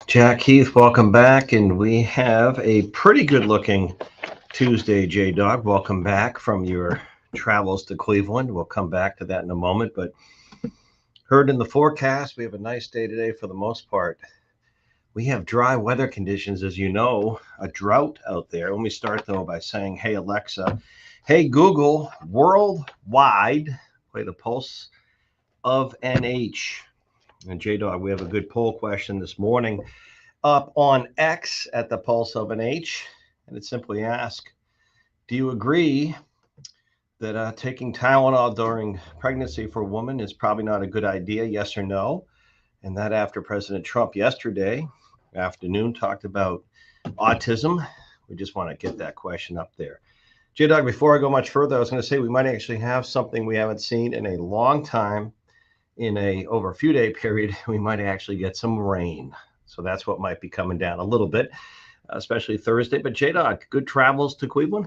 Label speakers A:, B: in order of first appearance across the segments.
A: Jack Heath, welcome back. And we have a pretty good looking Tuesday, J Dog. Welcome back from your travels to Cleveland. We'll come back to that in a moment. But heard in the forecast, we have a nice day today for the most part. We have dry weather conditions, as you know, a drought out there. Let me start though by saying, hey, Alexa, hey, Google, worldwide, play the pulse of NH. And J Dog, we have a good poll question this morning up on X at the Pulse of an H, and it simply asks, do you agree that taking Tylenol during pregnancy for a woman is probably not a good idea, yes or no? And that after President Trump yesterday afternoon talked about autism. We just want to get that question up there. J-Dog, before I go much further, I was going to say we might actually have something we haven't seen in a long time. Over a few day period, we might actually get some rain. So that's what might be coming down a little bit, especially Thursday. But J-Dog, good travels to Cleveland?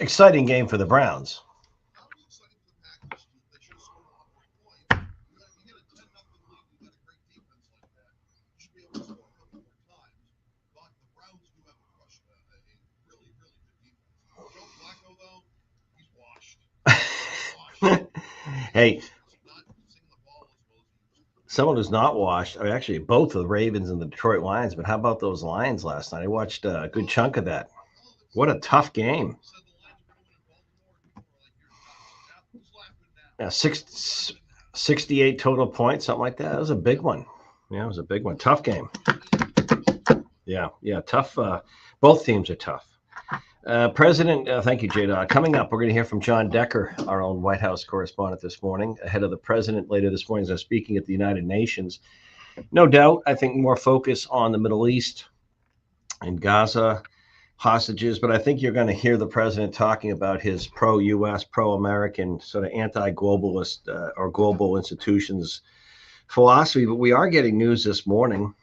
A: Exciting game for the Browns. Hey, someone who's not watched, or actually both the Ravens and the Detroit Lions, but how about those Lions last night? I watched a good chunk of that. What a tough game. Yeah, 68 total points, something like that. That was a big one. Yeah, it was a big one. Tough game. Yeah, tough. Both teams are tough. Thank you, Jada. Coming up, we're going to hear from John Decker, our own White House correspondent this morning, ahead of the president later this morning as speaking at the United Nations. No doubt, I think more focus on the Middle East and Gaza hostages, but I think you're going to hear the president talking about his pro-U.S., pro-American, sort of anti-globalist or global institutions philosophy. But we are getting news this morning.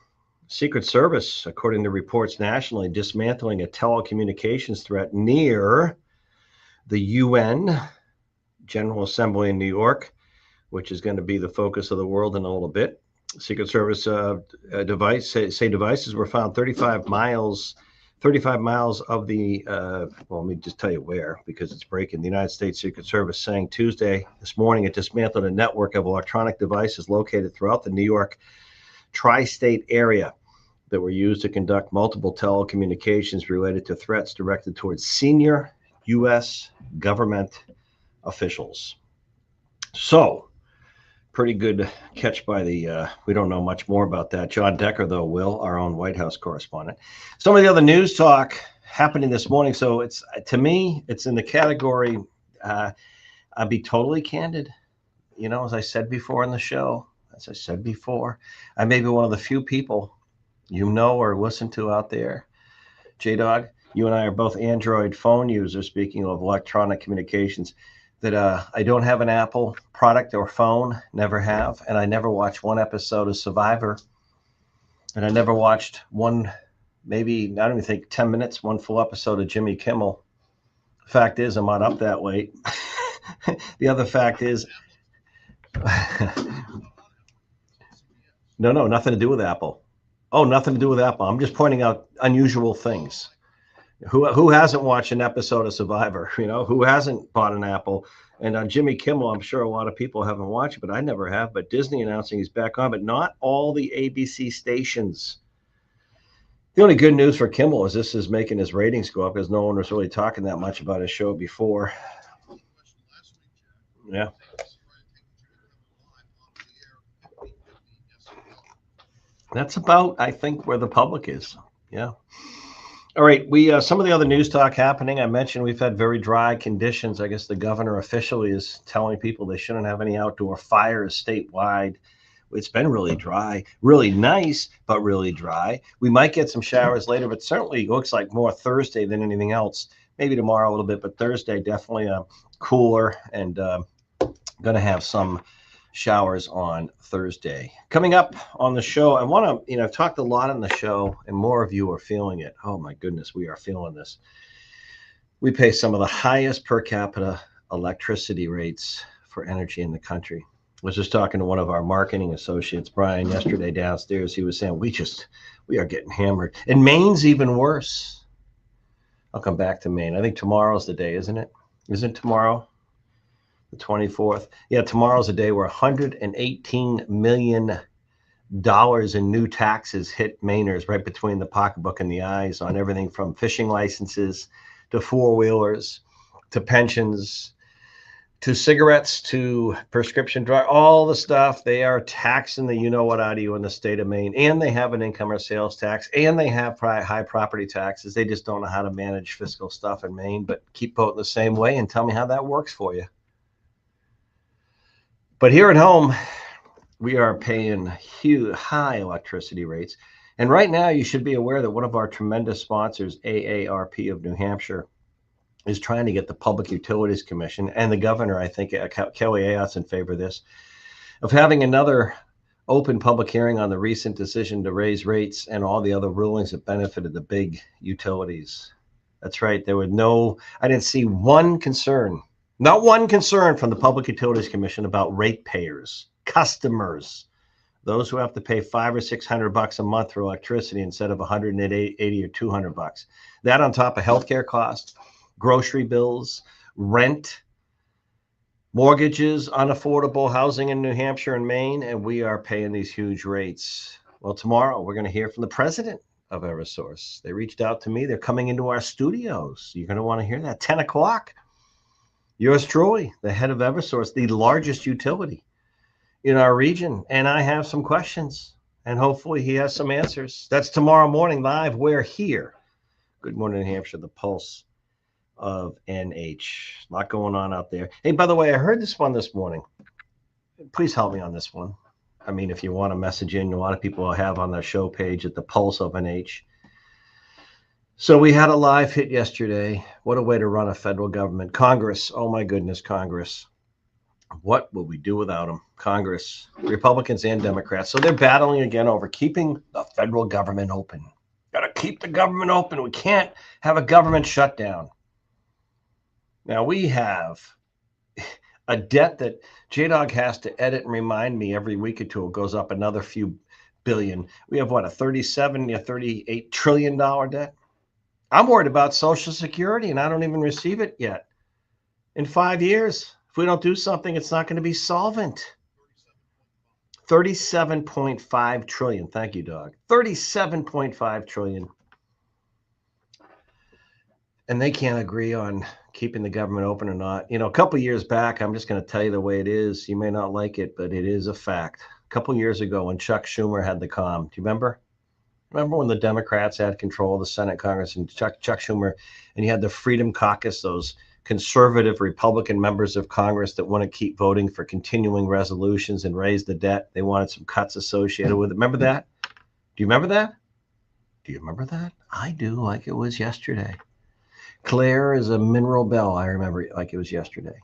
A: Secret Service, according to reports nationally, dismantling a telecommunications threat near the UN General Assembly in New York, which is going to be the focus of the world in a little bit. Secret Service devices were found 35 miles of the, let me just tell you where, because it's breaking. The United States Secret Service saying Tuesday, this morning, it dismantled a network of electronic devices located throughout the New York tri-state area that were used to conduct multiple telecommunications related to threats directed towards senior U.S. government officials. So, pretty good catch by we don't know much more about that. John Decker, though, our own White House correspondent. Some of the other news talk happening this morning. So to me, it's in the category, I'll be totally candid. As I said before in the show, I may be one of the few people or listen to out there. J-Dog, you and I are both Android phone users, speaking of electronic communications, that I don't have an Apple product or phone, never have, and I never watched one episode of Survivor, and I never watched maybe, I don't even think 10 minutes, one full episode of Jimmy Kimmel. Fact is, I'm not up that late. The other fact is, no, nothing to do with Apple. Oh, nothing to do with Apple. I'm just pointing out unusual things. Who hasn't watched an episode of Survivor? Who hasn't bought an Apple? And Jimmy Kimmel, I'm sure a lot of people haven't watched it, but I never have. But Disney announcing he's back on, but not all the ABC stations. The only good news for Kimmel is this is making his ratings go up, because no one was really talking that much about his show before. Yeah. That's about, I think, where the public is. Yeah. All right. Some of the other news talk happening. I mentioned we've had very dry conditions. I guess the governor officially is telling people they shouldn't have any outdoor fires statewide. It's been really dry, really nice, but really dry. We might get some showers later, but certainly looks like more Thursday than anything else. Maybe tomorrow a little bit, but Thursday definitely cooler, and going to have some showers on Thursday. Coming up on the show, I want to, I've talked a lot on the show, and more of you are feeling it. Oh my goodness, we are feeling this. We pay some of the highest per capita electricity rates for energy in the country. I was just talking to one of our marketing associates, Brian, yesterday downstairs. He was saying, we are getting hammered. And Maine's even worse. I'll come back to Maine. I think tomorrow's the day, isn't it? Isn't tomorrow the 24th? Yeah, tomorrow's the day where $118 million in new taxes hit Mainers right between the pocketbook and the eyes on everything from fishing licenses to four-wheelers to pensions to cigarettes to prescription drug, all the stuff. They are taxing the you-know-what out of you in the state of Maine, and they have an income or sales tax, and they have high property taxes. They just don't know how to manage fiscal stuff in Maine, but keep voting the same way and tell me how that works for you. But here at home, we are paying huge, high electricity rates. And right now, you should be aware that one of our tremendous sponsors, AARP of New Hampshire, is trying to get the Public Utilities Commission and the governor, I think, Kelly Ayotte's in favor of this, of having another open public hearing on the recent decision to raise rates and all the other rulings that benefited the big utilities. That's right. There were I didn't see one concern, not one concern from the Public Utilities Commission about ratepayers, customers, those who have to pay $500 or $600 a month for electricity instead of $180 or $200. That on top of healthcare costs, grocery bills, rent, mortgages, unaffordable housing in New Hampshire and Maine, and we are paying these huge rates. Well, tomorrow we're going to hear from the president of Eversource. They reached out to me. They're coming into our studios. You're going to want to hear that. 10 o'clock. Yours truly, the head of Eversource, the largest utility in our region. And I have some questions, and hopefully he has some answers. That's tomorrow morning live. We're here. Good morning, New Hampshire, the pulse of NH. A lot going on out there. Hey, by the way, I heard this one this morning. Please help me on this one. I mean, if you want to message in, a lot of people will have on their show page at the pulse of NH. So we had a live hit yesterday. What a way to run a federal government. Congress, oh my goodness, Congress. What will we do without them? Congress, Republicans and Democrats. So they're battling again over keeping the federal government open. Got to keep the government open. We can't have a government shutdown. Now, we have a debt that J-Dog has to edit and remind me every week or two. It goes up another few billion. We have, what, a $37 or $38 trillion debt? I'm worried about Social Security, and I don't even receive it yet. In 5 years, if we don't do something, it's not going to be solvent. 37.5 trillion. Thank you, Dog. 37.5 trillion. And they can't agree on keeping the government open or not. A couple of years back, I'm just going to tell you the way it is. You may not like it, but it is a fact. A couple of years ago when Chuck Schumer had the calm, do you remember? Remember when the Democrats had control of the Senate, Congress, and Chuck Schumer, and you had the Freedom Caucus, those conservative Republican members of Congress that want to keep voting for continuing resolutions and raise the debt. They wanted some cuts associated with it. Remember that? Do you remember that? Do you remember that? I do, like it was yesterday. Claire is a mineral bell. I remember it like it was yesterday.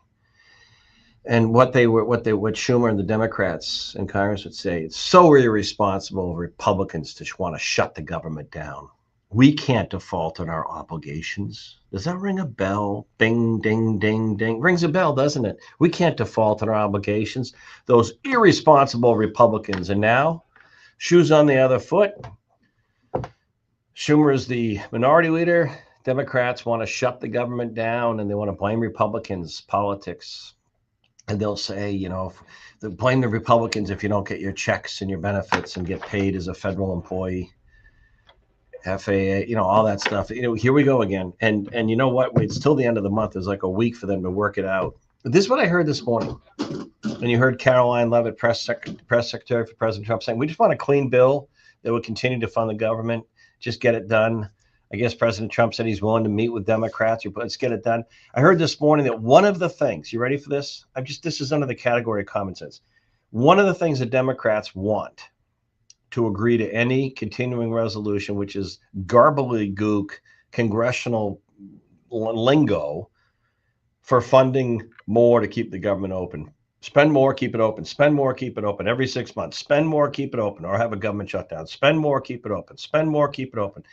A: And what Schumer and the Democrats in Congress would say, it's so irresponsible of Republicans to want to shut the government down. We can't default on our obligations. Does that ring a bell? Ding, ding, ding, ding. Rings a bell, doesn't it? We can't default on our obligations. Those irresponsible Republicans. And now, shoes on the other foot. Schumer is the minority leader. Democrats want to shut the government down, and they want to blame Republicans' politics. And they'll say, they'll blame the Republicans if you don't get your checks and your benefits and get paid as a federal employee. FAA, all that stuff. Here we go again. And you know what? It's till the end of the month. There's like a week for them to work it out. But this is what I heard this morning. And you heard Caroline Leavitt, press secretary for President Trump, saying, we just want a clean bill that would continue to fund the government. Just get it done. I guess President Trump said he's willing to meet with Democrats. Let's get it done. I heard this morning that one of the things, you ready for this? This is under the category of common sense. One of the things that Democrats want to agree to any continuing resolution, which is gobbledygook congressional lingo for funding more to keep the government open. Spend more, keep it open. Spend more, keep it open every 6 months. Spend more, keep it open, or have a government shutdown. Spend more, keep it open. Spend more, keep it open.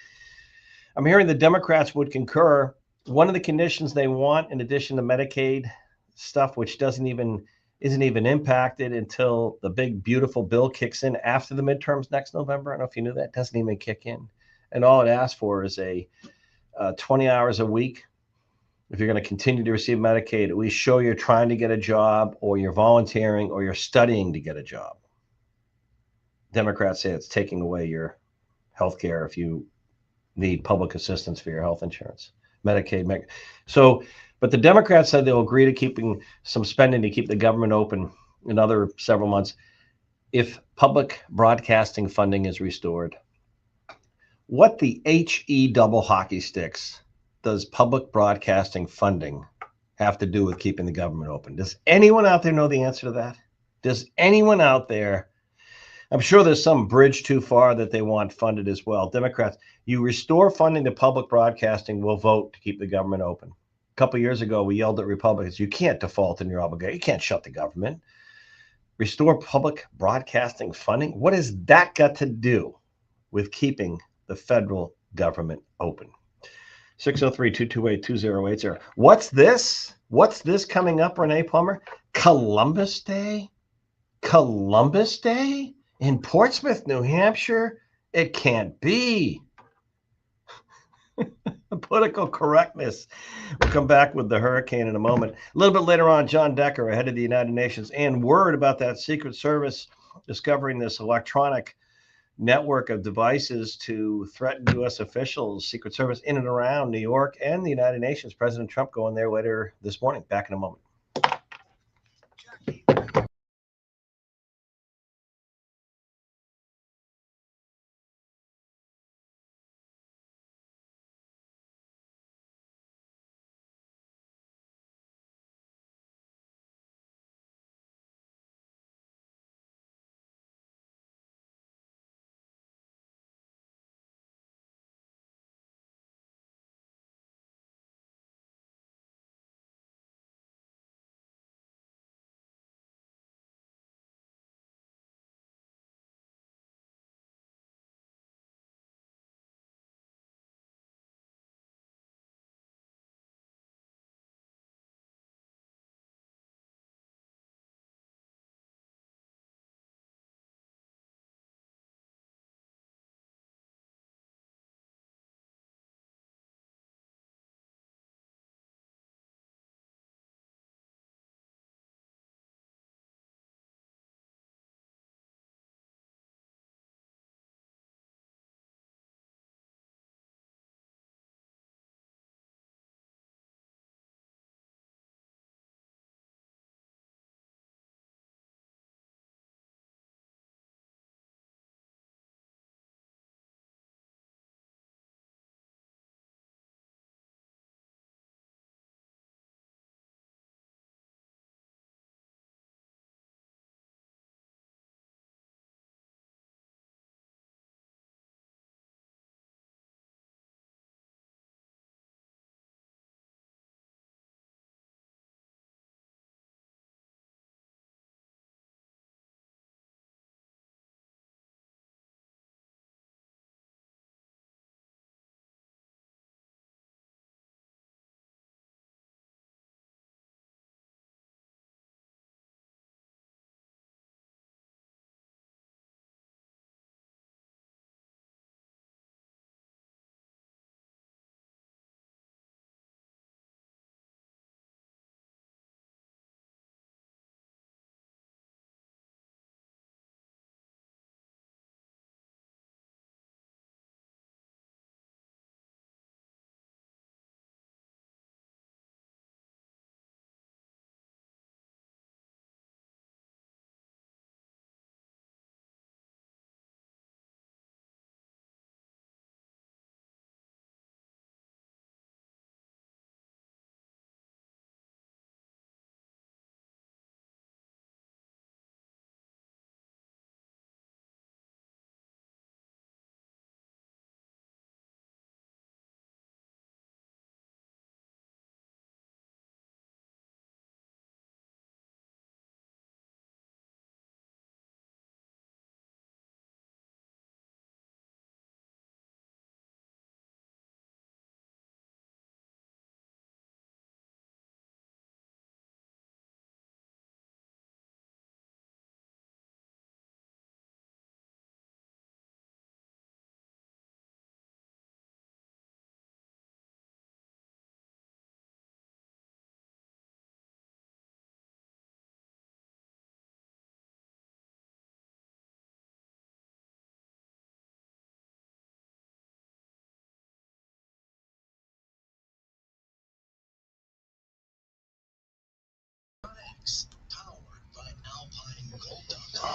A: I'm hearing the Democrats would concur. One of the conditions they want, in addition to Medicaid stuff, which isn't even impacted until the big beautiful bill kicks in after the midterms next November. I don't know if you knew that. It doesn't even kick in, and all it asks for is a 20 hours a week. If you're going to continue to receive Medicaid, at least show you're trying to get a job, or you're volunteering, or you're studying to get a job. Democrats say it's taking away your health care if you need public assistance for your health insurance, Medicaid. But the Democrats said they'll agree to keeping some spending to keep the government open another several months if public broadcasting funding is restored. What the HE double hockey sticks does public broadcasting funding have to do with keeping the government open? Does anyone out there know the answer to that? Does anyone out there? I'm sure there's some bridge too far that they want funded as well. Democrats, you restore funding to public broadcasting, we'll vote to keep the government open. A couple of years ago, we yelled at Republicans, you can't default in your obligation. You can't shut the government. Restore public broadcasting funding? What has that got to do with keeping the federal government open? 603-228-2080. What's this? What's this coming up, Renee Plummer? Columbus Day? Columbus Day? In Portsmouth, New Hampshire? It can't be. Political correctness. We'll come back with the hurricane in a moment. A little bit later on, John Decker, ahead of the United Nations, and word about that Secret Service discovering this electronic network of devices to threaten U.S. officials, Secret Service in and around New York and the United Nations. President Trump going there later this morning. Back in a moment.
B: Powered by AlpineGold.com.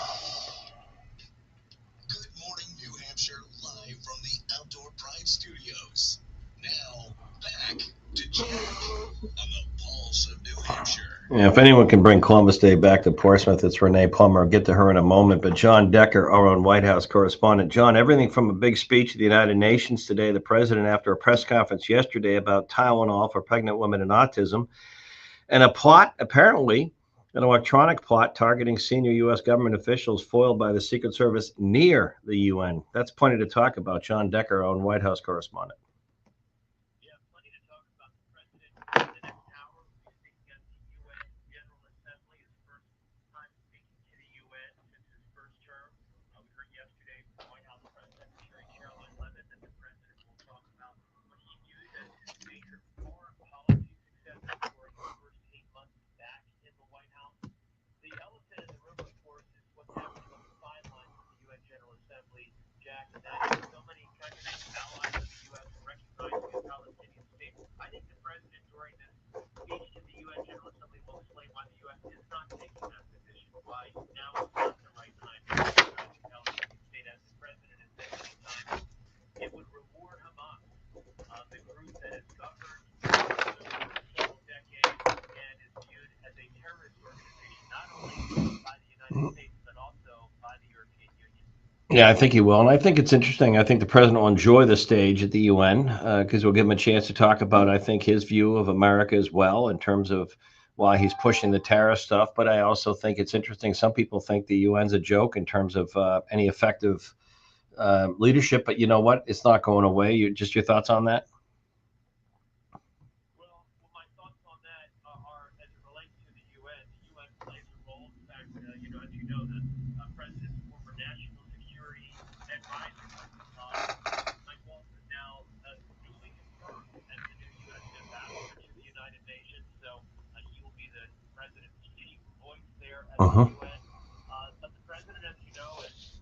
B: Good morning, New Hampshire, live from the Outdoor Pride Studios. Now, back to Jack on the pulse of New Hampshire.
A: Yeah, if anyone can bring Columbus Day back to Portsmouth, it's Renee Plummer. I'll get to her in a moment. But John Decker, our own White House correspondent. John, everything from a big speech at the United Nations today, the president after a press conference yesterday about Tylenol for pregnant women and autism, and a plot, apparently, an electronic plot targeting senior U.S. government officials foiled by the Secret Service near the UN. That's plenty to talk about. John Decker, our own White House correspondent.
C: Yeah, plenty to talk about. The president in the next hour will be speaking at the UN General Assembly, his first time speaking to the UN since his first term. We heard yesterday from White House Press Secretary Caroline Leavitt that the president will talk about what he views as his major foreign policy successes during his first 8 months back in the White House. The elephant in the room, of course, is what's happening on the sidelines of the UN General Assembly, Jack, and that is so many countries, allies of the U.S., recognizing a Palestinian state. I think the president, during this speech to the UN General Assembly, will explain why the U.S. is not taking that position, why now is not the right time to recognize the Palestinian state. As the president has said many times, it would reward Hamas, the group that has governed for several decades and is viewed as a terrorist organization, not only by the United States, but also by the European Union.
A: Yeah, I think he will. And I think it's interesting. I think the president will enjoy the stage at the UN because we'll give him a chance to talk about, I think, his view of America as well in terms of why he's pushing the tariff stuff. But I also think it's interesting. Some people think the UN's a joke in terms of any effective leadership. But you know what? It's not going away. Just your thoughts on that?
C: Well, my thoughts on that are as it relates to the UN plays a role. In fact, as you know, the president's former national security advisor, Mike Waltz, is now officially confirmed as the new U.S. ambassador to the United Nations. So he will be the president's chief voice there at the UN. But the president, as you know, is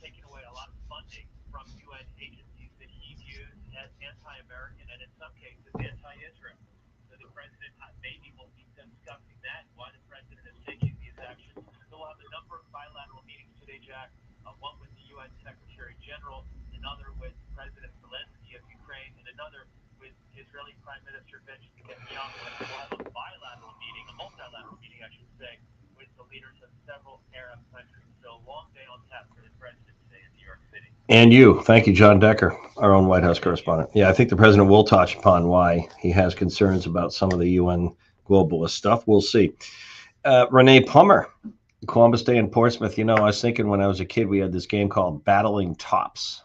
C: taking away a lot of funding from UN agencies that he views as anti-American and in some cases anti-Israel. So the president maybe will be discussing that, why the president is taking these actions. So we'll have a number of bilateral meetings today, Jack. One with the UN Secretary General, another with President Zelensky of Ukraine, and another with Israeli Prime Minister Benjamin Netanyahu. And we'll have a bilateral meeting, a multilateral meeting, I should say, with the leaders of several Arab countries. So long day on tap for the president today in New York City.
A: And you. Thank you, John Decker, our own White House correspondent. Yeah, I think the president will touch upon why he has concerns about some of the UN globalist stuff. We'll see. Renee Plummer, Columbus Day in Portsmouth. You know, I was thinking when I was a kid, we had this game called Battling Tops.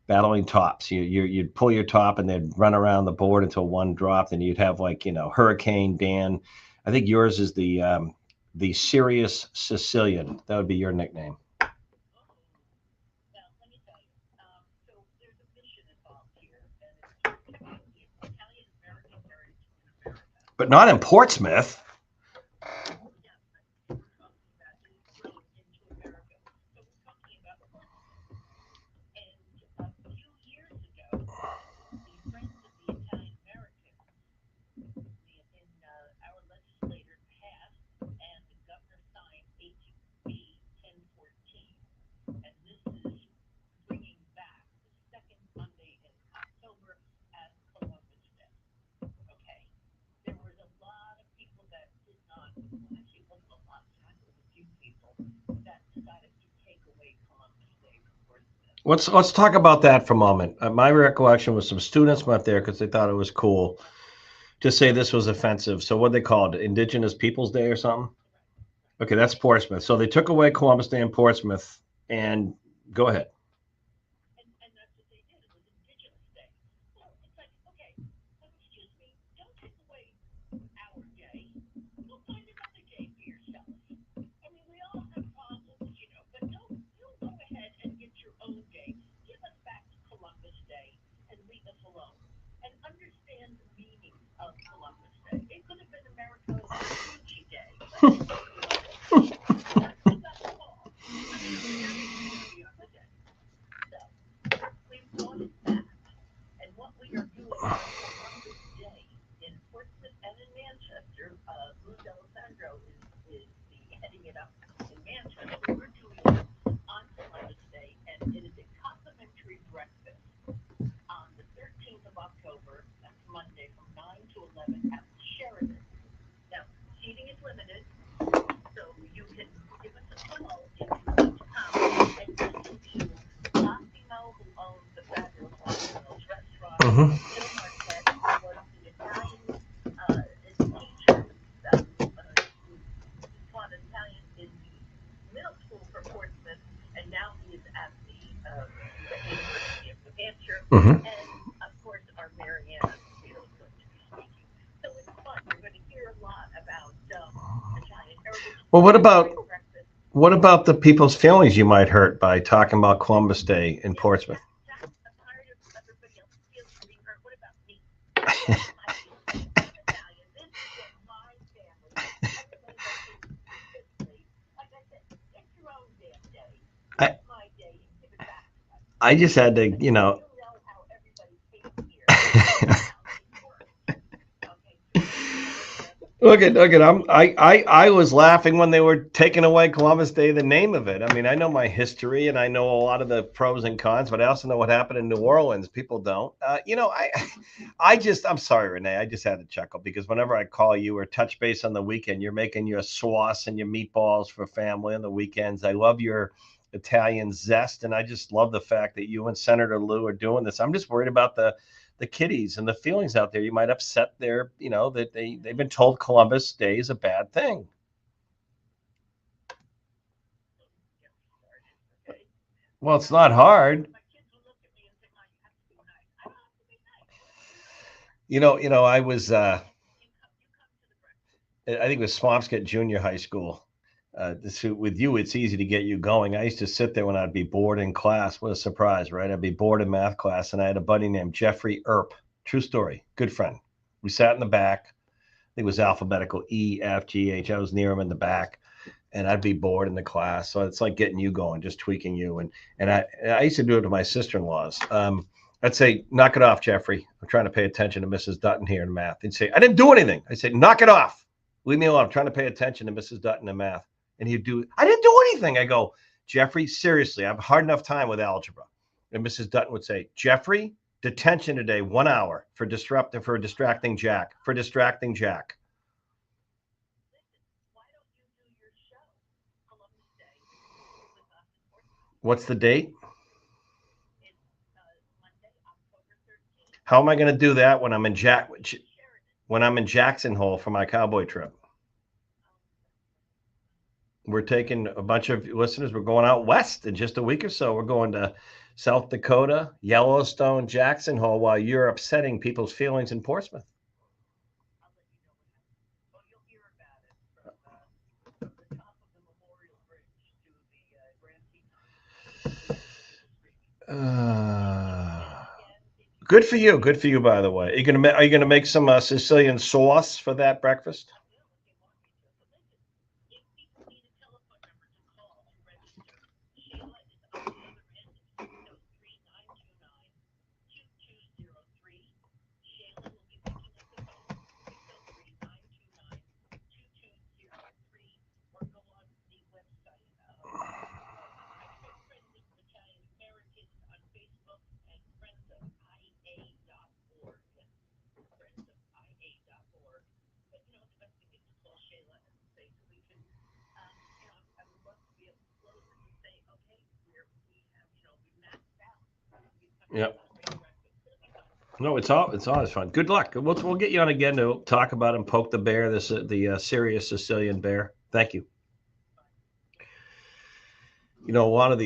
A: Battling Tops. You'd pull your top and they'd run around the board until one dropped, and you'd have Hurricane Dan. I think yours is the Sirius Sicilian. That would be your nickname. But not in Portsmouth. Let's talk about that for a moment. My recollection was some students went there because they thought it was cool to say this was offensive. So what they called it, Indigenous Peoples Day or something? Okay, that's Portsmouth. So they took away Columbus Day in Portsmouth, and go ahead. Mhm.
C: Bill Marquette was the Italian teacher that taught Italian in the middle school for Portsmouth, and now he is at the University of New Hampshire.
A: Mhm.
C: And of course, our Mariana Field is going to be speaking. So it's fun. You're going to hear a lot about Italian heritage.
A: Well, what about
C: breakfast.
A: the people's feelings you might hurt by talking about Columbus Day in Portsmouth?
C: Jack, I'm tired of everybody else's feelings being hurt. What about me? I'm Italian. This is what my family. Everybody else is this. Like I said, it's your own damn day. It's my day. You give it back.
A: I just had to,
C: You know how everybody hates here.
A: Look at I was laughing when they were taking away Columbus Day, the name of it. I mean, I know my history and I know a lot of the pros and cons, but I also know what happened in New Orleans. People don't. I'm sorry, Renee. I just had to chuckle because whenever I call you or touch base on the weekend, you're making your sauce and your meatballs for family on the weekends. I love your Italian zest, and I just love the fact that you and Senator Lou are doing this. I'm just worried about the kiddies and the feelings out there. You might upset their, that they've been told Columbus Day is a bad thing. Well, it's not hard. I was, I think it was Swampscott Junior High School. With you, it's easy to get you going. I used to sit there when I'd be bored in class. What a surprise, right? I'd be bored in math class, and I had a buddy named Jeffrey Earp. True story. Good friend. We sat in the back. I think it was alphabetical E, F, G, H. I was near him in the back, and I'd be bored in the class. So it's like getting you going, just tweaking you. And I used to do it to my sister-in-laws. I'd say, knock it off, Jeffrey. I'm trying to pay attention to Mrs. Dutton here in math. He'd say, I didn't do anything. I'd say, knock it off. Leave me alone. I'm trying to pay attention to Mrs. Dutton in math. And he'd do, I didn't do anything. I go, Jeffrey, seriously, I have a hard enough time with algebra. And Mrs. Dutton would say, Jeffrey, detention today, 1 hour for distracting Jack. What's the date? How am I going to do that when I'm in Jackson Hole for my cowboy trip? We're taking a bunch of listeners. We're going out west in just a week or so. We're going to South Dakota, Yellowstone, Jackson Hole, while you're upsetting people's feelings in Portsmouth. Good for you. Good for you, by the way. Are you gonna make some Sicilian sauce for that breakfast? Yep. No, it's always fun. Good luck. We'll get you on again to talk about and poke the bear. The serious Sicilian bear. Thank you. A lot of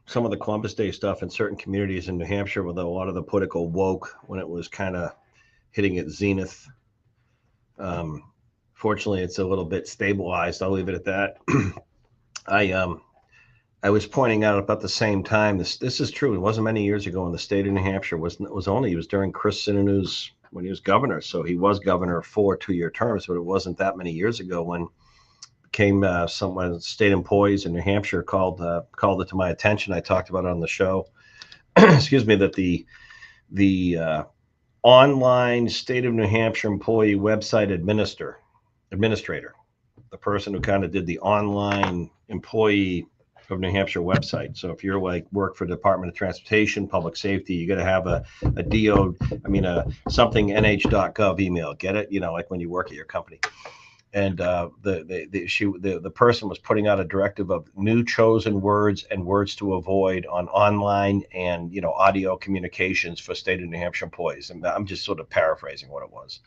A: some of the Columbus Day stuff in certain communities in New Hampshire, with a lot of the political woke when it was kind of hitting its zenith. Fortunately, it's a little bit stabilized. I'll leave it at that. I was pointing out about the same time. This is true. It wasn't many years ago in the state of New Hampshire. It was during Chris Sununu's when he was governor. So he was governor for 2-year terms, but it wasn't that many years ago when someone state employees in New Hampshire called it to my attention. I talked about it on the show. Excuse me, that the online state of New Hampshire employee website administrator, the person who kind of did the online employee of New Hampshire website. So if you're work for the Department of Transportation, Public Safety, you got to have a something nh.gov email. Get it? Like when you work at your company. and the person was putting out a directive of new chosen words and words to avoid on online and audio communications for state of New Hampshire employees. And I'm just sort of paraphrasing what it was.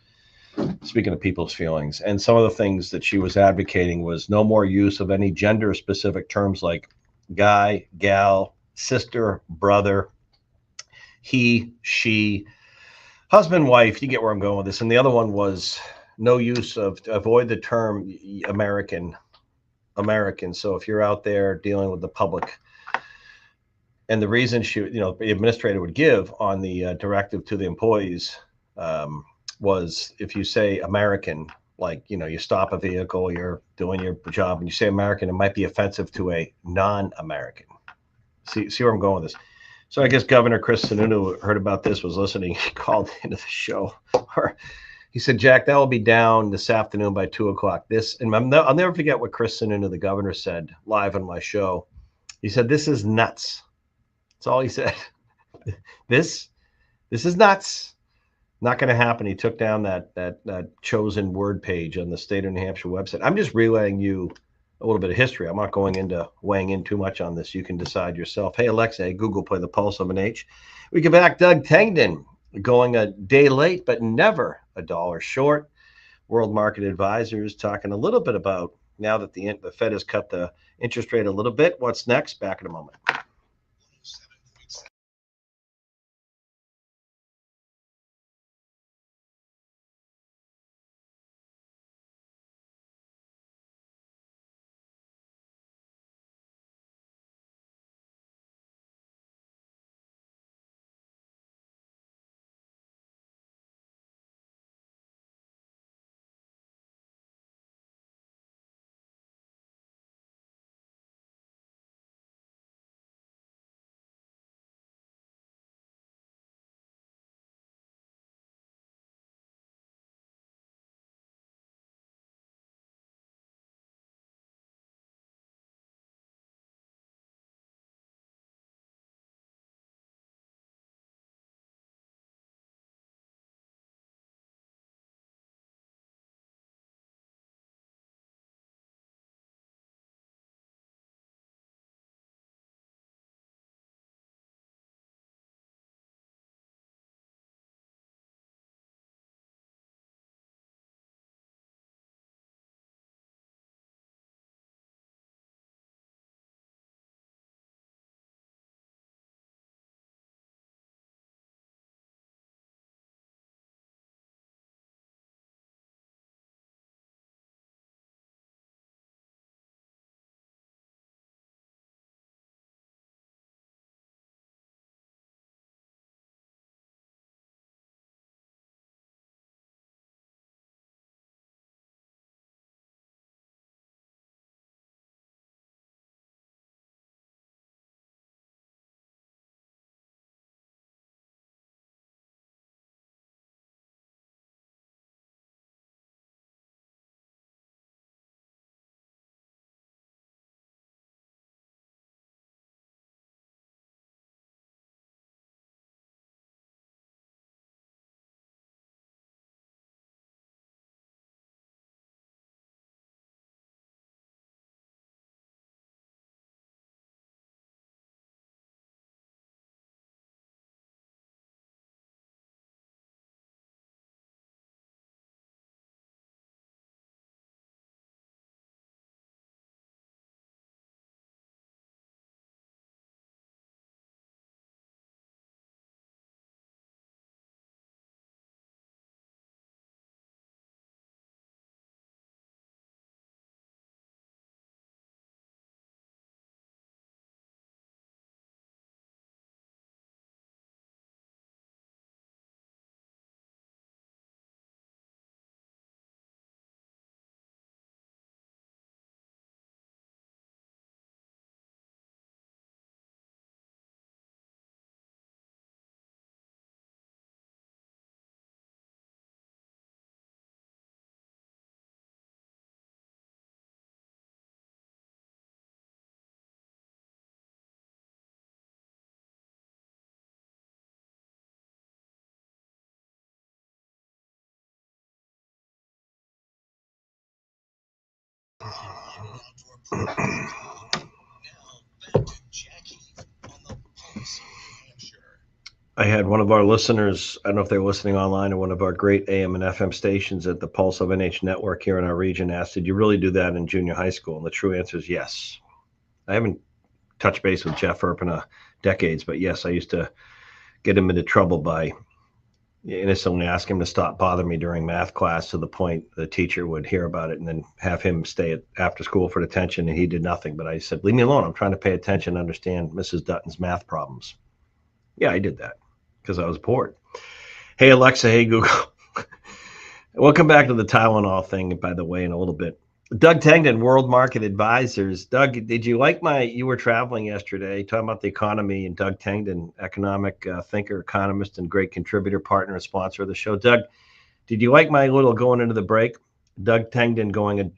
A: Speaking of people's feelings, and some of the things that she was advocating was no more use of any gender specific terms like guy, gal, sister, brother, he, she, husband, wife. You get where I'm going with this. And the other one was no use of, avoid the term American. So if you're out there dealing with the public, and the reason the administrator would give on the directive to the employees was if you say American, like, you stop a vehicle, you're doing your job, and you say American, it might be offensive to a non-American. See where I'm going with this? So I guess Governor Chris Sununu heard about this, was listening, he called into the show. He said, Jack, that will be down this afternoon by 2:00. And I'll never forget what Chris Sununu, the governor, said live on my show. He said, "This is nuts." That's all he said. This is nuts. Not going to happen. He took down that chosen word page on the state of New Hampshire website. I'm just relaying you a little bit of history. I'm not going into weighing in too much on this. You can decide yourself. Hey, Alexa, hey, Google, play the Pulse of an H. We get back Doug Tengden going a day late, but never a dollar short. World Market Advisors talking a little bit about, now that the Fed has cut the interest rate a little bit, what's next? Back in a moment.
B: outdoor program. Now back to Jackie on the Pulse of New Hampshire.
A: I had one of our listeners, I don't know if they're listening online, or one of our great AM and FM stations at the Pulse of NH network here in our region asked, did you really do that in junior high school? And the true answer is yes. I haven't touched base with Jeff Earp in decades, but yes, I used to get him into trouble by innocently ask him to stop bothering me during math class, to the point the teacher would hear about it and then have him stay after school for detention, and he did nothing. But I said, leave me alone. I'm trying to pay attention and understand Mrs. Dutton's math problems. Yeah, I did that because I was bored. Hey, Alexa. Hey, Google. We'll come back to the Tylenol thing, by the way, in a little bit. Doug Tengden, World Market Advisors. Doug, did you like you were traveling yesterday, talking about the economy, and Doug Tengden, economic thinker, economist, and great contributor, partner, and sponsor of the show. Doug, did you like my little going into the break? Doug Tengden going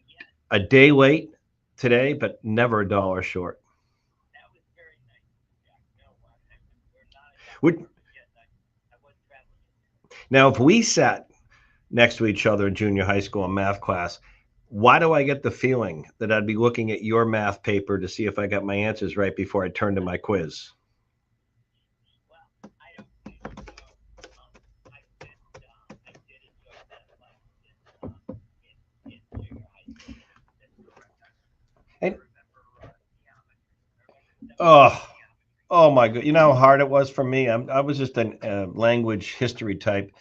A: a day late today, but never a dollar short.
C: That was very nice, Jack. No, we're not.
A: Would,
C: Yes, I was traveling.
A: now, if we sat next to each other in junior high school in math class, why do I get the feeling that I'd be looking at your math paper to see if I got my answers right before I turn to my quiz?
C: Well, I don't know. I did enjoy that class in junior high school. That's correct. I
A: And,
C: remember geometry.
A: oh my God. You know how hard it was for me? I was just a language history type.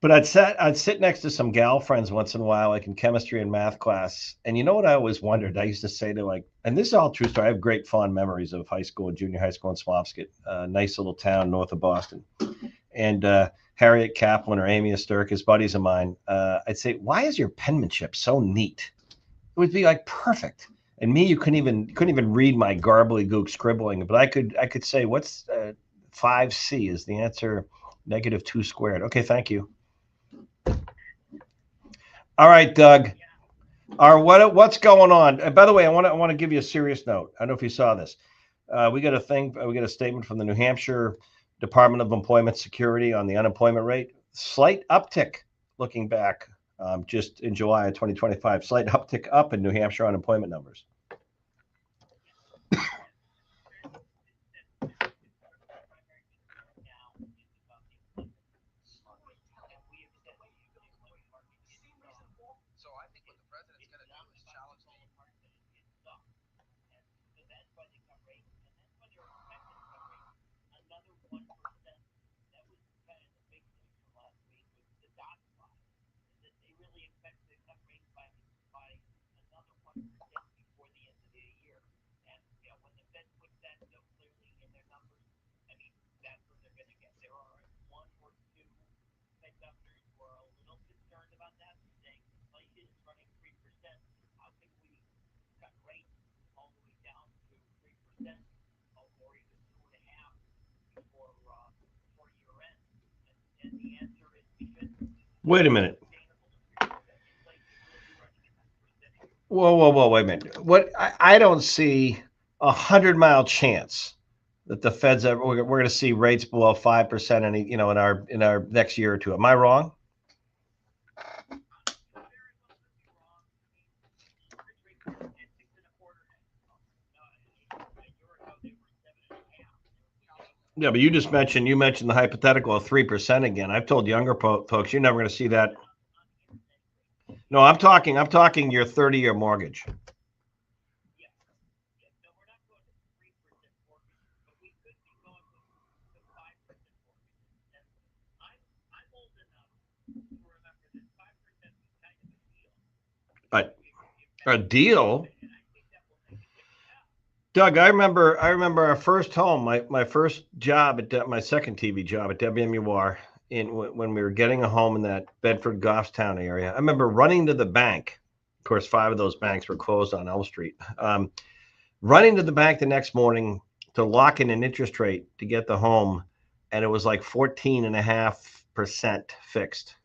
A: But I'd sit next to some gal friends once in a while, like in chemistry and math class. And you know what I always wondered? I used to say to, like, and this is all true story. I have great fond memories of high school and junior high school in Swampscott, a nice little town north of Boston. And Harriet Kaplan or Amy Esturkis, buddies of mine, I'd say, why is your penmanship so neat? It would be like perfect. And me, you couldn't even read my garbly-gook scribbling, but I could say, what's 5C is the answer, -2 squared. Okay, thank you. All right, Doug. What's going on? And by the way, I want to give you a serious note. I don't know if you saw this. We got a statement from the New Hampshire Department of Employment Security on the unemployment rate. Slight uptick looking back, just in July of 2025. Slight uptick up in New Hampshire unemployment numbers. Wait a minute. Whoa, wait a minute. What I don't see 100-mile chance that the Fed's we're going to see rates below 5% in our next year or two. Am I wrong? Yeah, but you mentioned the hypothetical of 3% again. I've told younger folks you're never going to see that. No, I'm talking your 30-year mortgage. A deal? Doug, I remember our first home, my first job my second TV job at WMUR, when we were getting a home in that Bedford Goffstown area. I remember running to the bank. Of course, 5 of those banks were closed on Elm Street. Running to the bank the next morning to lock in an interest rate to get the home, and it was like 14.5% fixed.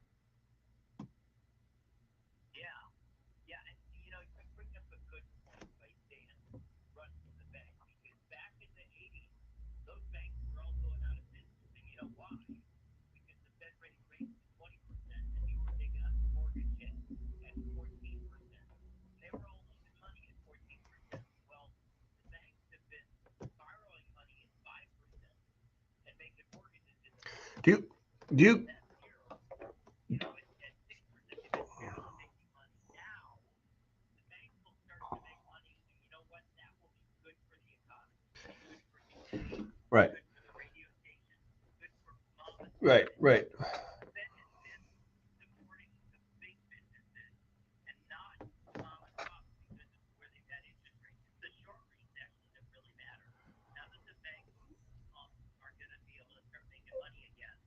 A: Do you, do you,
C: You know, at 6%, they've been barely making money. Now, the banks will start to make money, and you know what? That will be good for the economy, good for utilities,
A: right,
C: good for the radio station, good for mom and
A: right,
C: pop.
A: right.
C: The Fed has been supporting the big businesses and not mom and pop because of where they've had interest rates. It's the short rates actually that really matter. Now that the banks are going to be able to start making money again,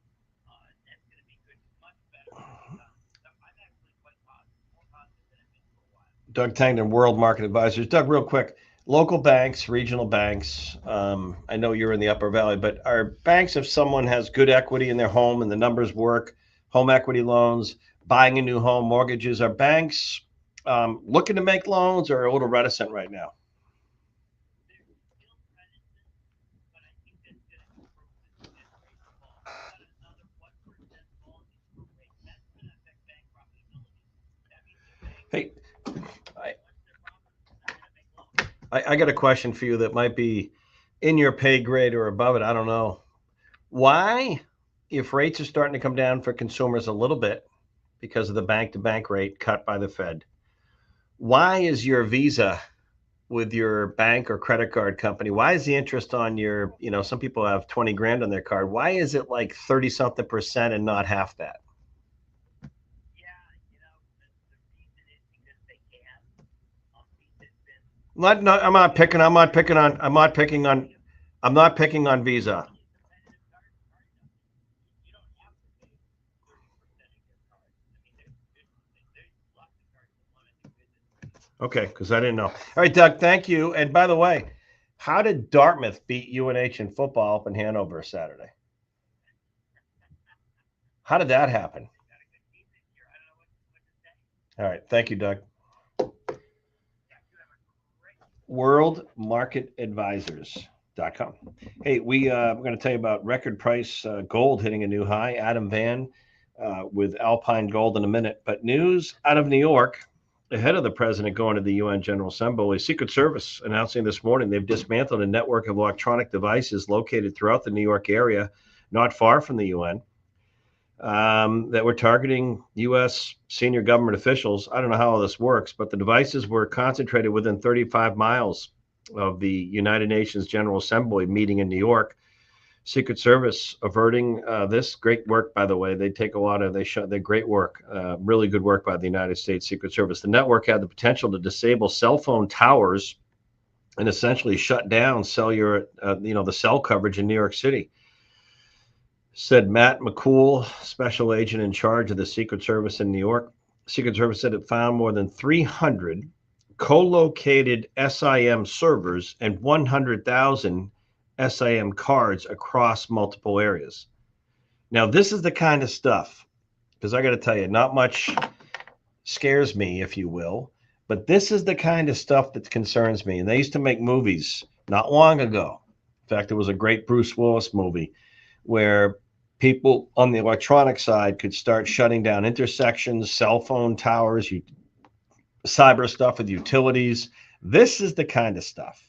C: that's going to be good, much better for the economy. So I'm actually quite positive, more positive than I've been for a while.
A: Doug Tangton, World Market Advisors. Doug, real quick, local banks, regional banks. I know you're in the Upper Valley, but are banks, if someone has good equity in their home and the numbers work, home equity loans, buying a new home, mortgages, are banks looking to make loans or a little reticent right now?
C: They're still reticent, but I think that's going to improve as rates fall. We've got another 1% fall in short rates. That's going to affect bank profitability. That means the banks,
A: Hey, I,
C: once they're profitable, they're going to make loans.
A: I got a question for you that might be in your pay grade or above it. I don't know. Why, if rates are starting to come down for consumers a little bit because of the bank to bank rate cut by the Fed, why is your Visa with your bank or credit card company, why is the interest on your, some people have 20 grand on their card. Why is it like 30 something percent and not half that?
C: Yeah, you know, the reason is because they can. Visa's been
A: I'm not picking, I'm not picking on, I'm not picking on, I'm not picking on Visa.
C: competitive card enough. You don't have to pay 30% of your card. I mean, there's lots of cards that want to do business with you.
A: Okay, because I didn't know. All right, Doug, thank you. And by the way, how did Dartmouth beat UNH in football up in Hanover Saturday? How did that happen?
C: They've got a good team this year. I don't know what to say.
A: All right, thank you, Doug.
C: Yeah, you have a great
A: worldmarketadvisors.com. Hey, we're going to tell you about record price gold hitting a new high. Adam Van with Alpine Gold in a minute. But news out of New York ahead of the president going to the UN General Assembly. Secret Service announcing this morning they've dismantled a network of electronic devices located throughout the New York area, not far from the UN. That were targeting U.S. senior government officials. I don't know how all this works, but the devices were concentrated within 35 miles of the United Nations General Assembly meeting in New York. Secret Service averting this. Great work, by the way. They take a lot of, they're great work, really good work by the United States Secret Service. The network had the potential to disable cell phone towers and essentially shut down cellular, the cell coverage in New York City. Said Matt McCool, special agent in charge of the Secret Service in New York. Secret Service said it found more than 300 co-located SIM servers and 100,000 SIM cards across multiple areas. Now, this is the kind of stuff, because I got to tell you, not much scares me, if you will, but this is the kind of stuff that concerns me. And they used to make movies not long ago. In fact, there was a great Bruce Willis movie where people on the electronic side could start shutting down intersections, cell phone towers, cyber stuff with utilities. This is the kind of stuff.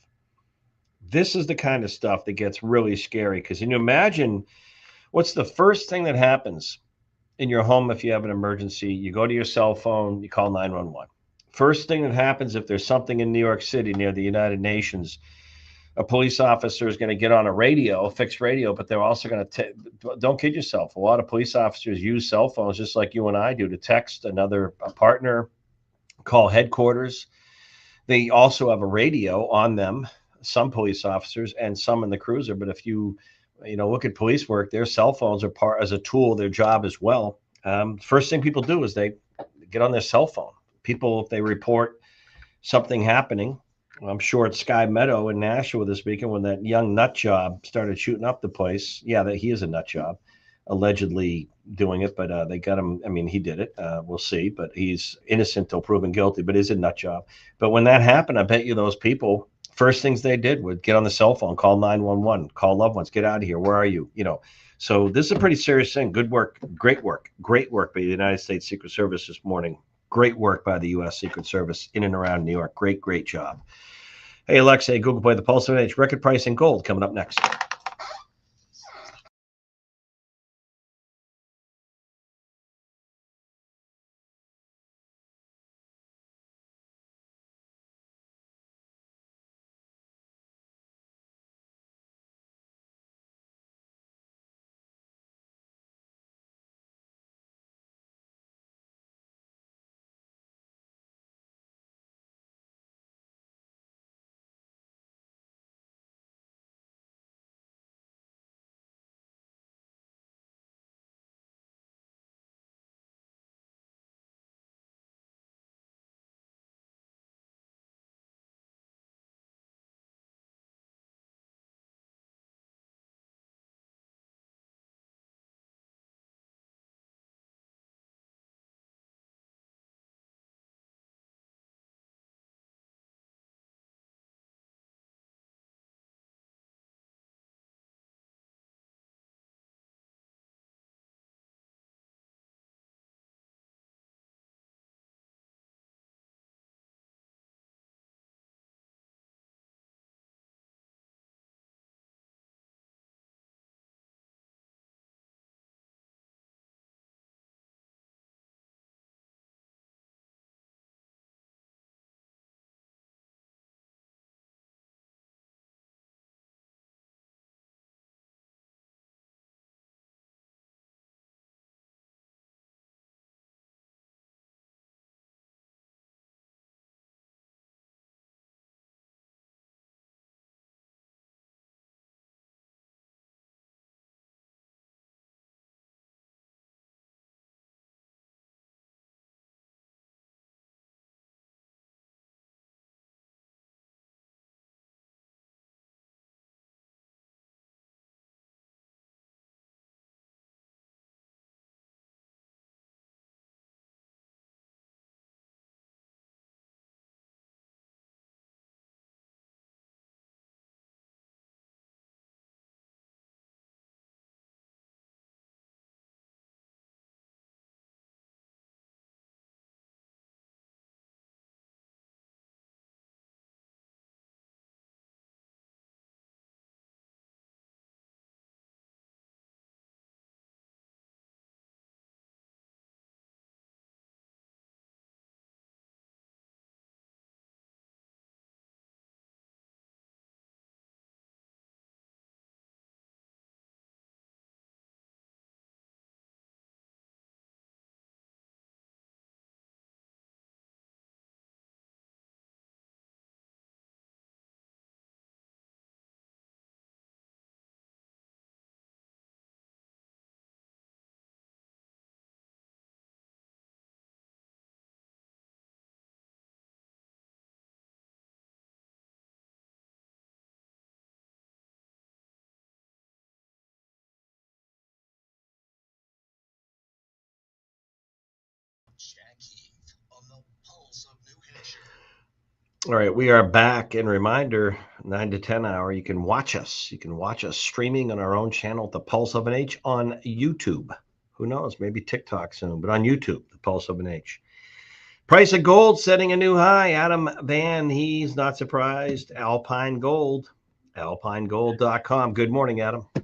A: This is the kind of stuff that gets really scary, because you imagine what's the first thing that happens in your home if you have an emergency. You go to your cell phone, you call 911. First thing that happens if there's something in New York City near the United Nations, a police officer is going to get on a radio, a fixed radio, but they're also going to don't kid yourself. A lot of police officers use cell phones just like you and I do to text a partner, call headquarters. They also have a radio on them, some police officers and some in the cruiser. But if you look at police work, their cell phones are part as a tool of their job as well. First thing people do is they get on their cell phone. People, if they report something happening, I'm sure at Sky Meadow in Nashua this weekend when that young nut job started shooting up the place. Yeah, that he is a nut job, allegedly doing it, but they got him. I mean, he did it. We'll see, but he's innocent till proven guilty, but is a nut job. But when that happened, I bet you those people, first things they did would get on the cell phone, call 911, call loved ones, get out of here. Where are you? So this is a pretty serious thing. Good work. Great work by the United States Secret Service this morning. Great work by the U.S. Secret Service in and around New York. Great job. Hey, Alexa, Google Play the Pulse of Age. Record price in gold coming up next.
B: Jack Heath on the Pulse of New Hampshire.
A: All right, we are back. And reminder, 9 to 10 hour, you can watch us. You can watch us streaming on our own channel, The Pulse of an H, on YouTube. Who knows, maybe TikTok soon, but on YouTube, The Pulse of an H. Price of gold setting a new high. Adam Van, he's not surprised. Alpine Gold, alpinegold.com. Good morning, Adam.
C: Good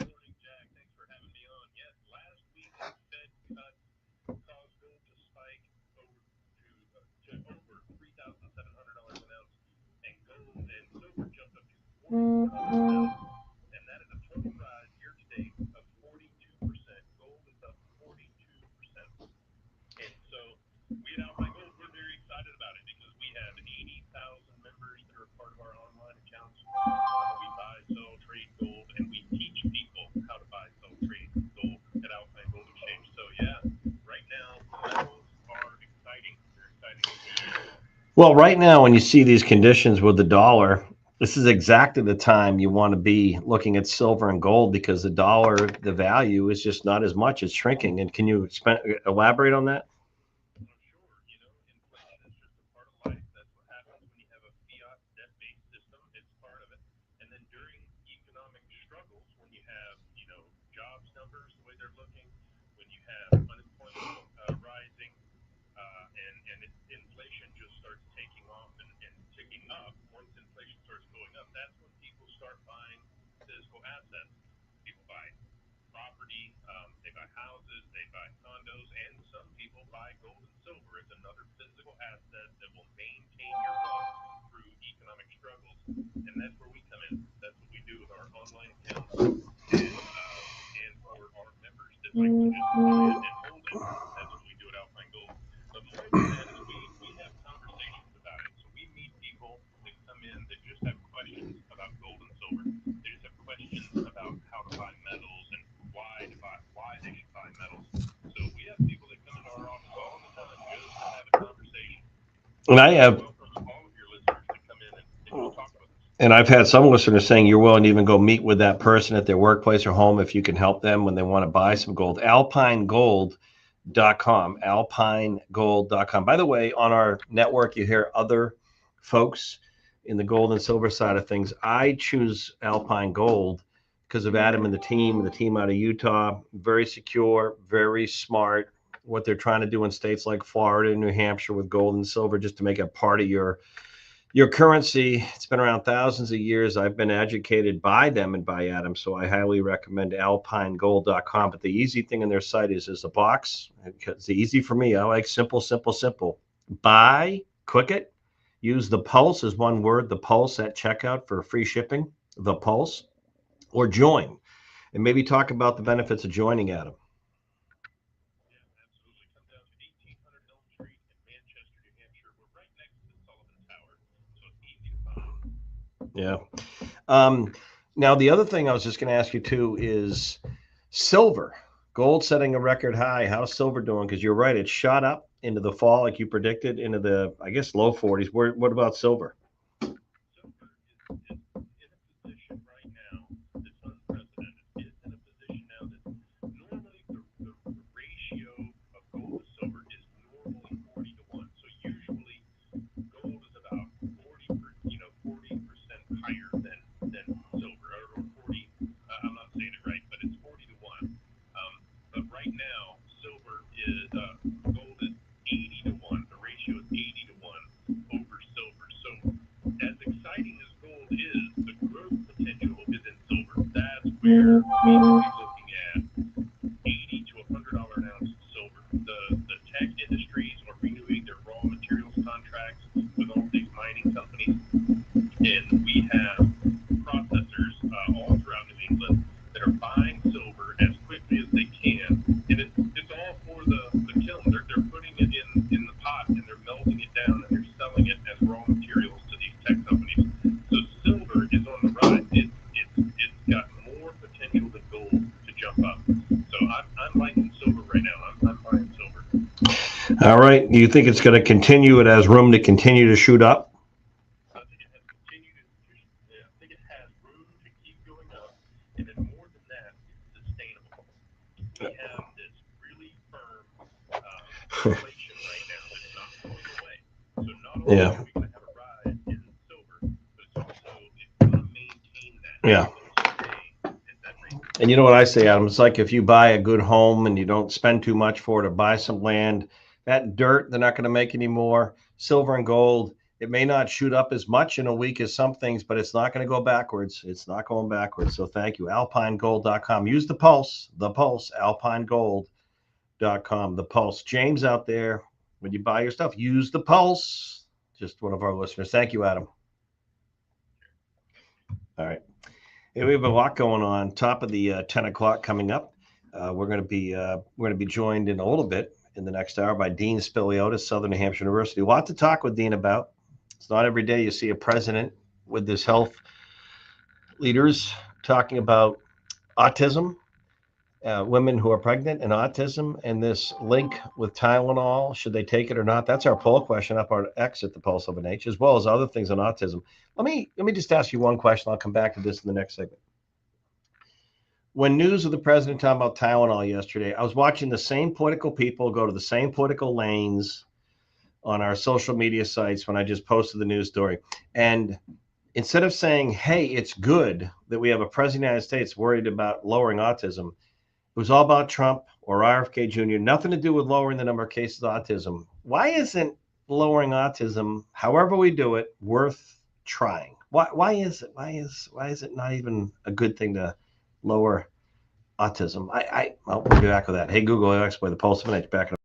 C: morning, Jack. Thanks for having me on. Yes, last week the Fed cut caused gold to spike to over $3,700 an ounce, and gold and silver jumped up to $44 an ounce, and that is a total rise year to date of 42%. Gold is up 42%, and so we at Alpine Gold, we're very excited about it because we have 80,000 members that are part of our online accounts. We buy, sell, trade gold, and we teach people how to buy, sell, trade gold at Alpine Gold Exchange. So yeah, right now metals are exciting. They're exciting.
A: Well, right now, when you see these conditions with the dollar, this is exactly the time you want to be looking at silver and gold because the dollar, the value is just not as much. It's shrinking. And can you elaborate on that?
C: Sure, inflation is just a part of life. That's what happens when you have a fiat debt-based system. It's part of it. And then during economic struggles, when you have, jobs numbers the way they're looking, when you have unemployment rising, and inflation just starts taking off and ticking up. Once inflation starts going up, that's when people start buying physical assets. People buy property, they buy houses, they buy condos, and some people buy gold and silver. It's another physical asset that will maintain your wealth through economic struggles, and that's where we come in. That's what we do with our online accounts, and for our members that like to just buy it and hold it. That's what we do at Alpine Gold. But more than that is we have conversations about it. So we meet people that come in that just have questions about gold and silver. They just have questions about how to buy metals and why they should buy metals. So we have people that come into our office all the time just to have a conversation.
A: And I have
C: welcome all of your listeners to come in and just talk with us.
A: And I've had some listeners saying you're willing to even go meet with that person at their workplace or home if you can help them when they want to buy some gold. Alpinegold.com, alpinegold.com. By the way, on our network, you hear other folks in the gold and silver side of things. I choose Alpine Gold because of Adam and the team out of Utah. Very secure, very smart. What they're trying to do in states like Florida and New Hampshire with gold and silver, just to make it part of your currency. It's been around thousands of years. I've been educated by them and by Adam, so I highly recommend alpinegold.com. But the easy thing in their site is the box. It's easy for me. I like simple, simple, simple. Buy, click it. Use the Pulse as one word, the Pulse at checkout for free shipping, the Pulse, or join. And maybe talk about the benefits of joining, Adam.
C: Yeah, absolutely. Come down to 1800 Elm Street in Manchester, New Hampshire. We're right next to the Sullivan Tower, so it's easy to find.
A: Yeah. Now, the other thing I was just going to ask you too is silver. Gold setting a record high. How's silver doing? Because you're right, it shot up into the fall, like you predicted, into the, I guess, low 40s. What about silver?
C: Silver is in a position right now that's unprecedented. It's in a position now that normally the ratio of gold to silver is normally 40 to 1. So usually gold is about 40% higher than silver, or 40. I'm not saying it right, but it's 40 to 1. But right now, gold is 80 to 1. The ratio is 80 to 1 over silver. So as exciting as gold is, the growth potential is in silver. That's where we should be looking at $80 to $100 an ounce silver. The tech industries are renewing their raw materials contracts with all these mining companies, and we have processors all throughout New England that are buying silver as quickly as they can, and it's all for the kiln. They're putting it in the pot, and they're melting it down, and they're selling it as raw materials to these tech companies. So silver is on the rise. It's got more potential than gold to jump up. So I'm liking silver right now. I'm buying silver.
A: All right. Do you think it's going to continue? It has room to continue to shoot up?
C: I think it has continued I think it has room to keep going up, and then more than that, it's sustainable. We have this really firm inflation right now that's not going away. So not only
A: Yeah.
C: are we going to have a rise in silver, but it's also it's going to maintain that.
A: Yeah.
C: It's going to stay at that rate.
A: And you know what I say, Adam? It's like if you buy a good home and you don't spend too much for it, or buy some land, that dirt they're not going to make anymore. Silver and gold, it may not shoot up as much in a week as some things, but it's not going to go backwards. It's not going backwards. So thank you. AlpineGold.com. Use the pulse, AlpineGold.com, the pulse. James out there, when you buy your stuff, use the pulse. Just one of our listeners. Thank you, Adam. All right. Yeah, we have a lot going on. Top of the 10 o'clock coming up. We're going to be joined in a little bit in the next hour by Dean Spiliotis, Southern New Hampshire University. A lot to talk with Dean about. It's not every day you see a president with his health leaders talking about autism, women who are pregnant and autism, and this link with Tylenol. Should they take it or not? That's our poll question up our X at the Pulse of an H, as well as other things on autism. Let me just ask you one question. I'll come back to this in the next segment. When news of the president talking about Tylenol yesterday, I was watching the same political people go to the same political lanes on our social media sites when I just posted the news story. And instead of saying, hey, it's good that we have a president of the United States worried about lowering autism, it was all about Trump or RFK Jr., nothing to do with lowering the number of cases of autism. Why isn't lowering autism, however we do it, worth trying? Why is it? Why is it not even a good thing to lower autism? We'll be back with that. Hey, Google, Alexa, play the Pulse of an H. Back in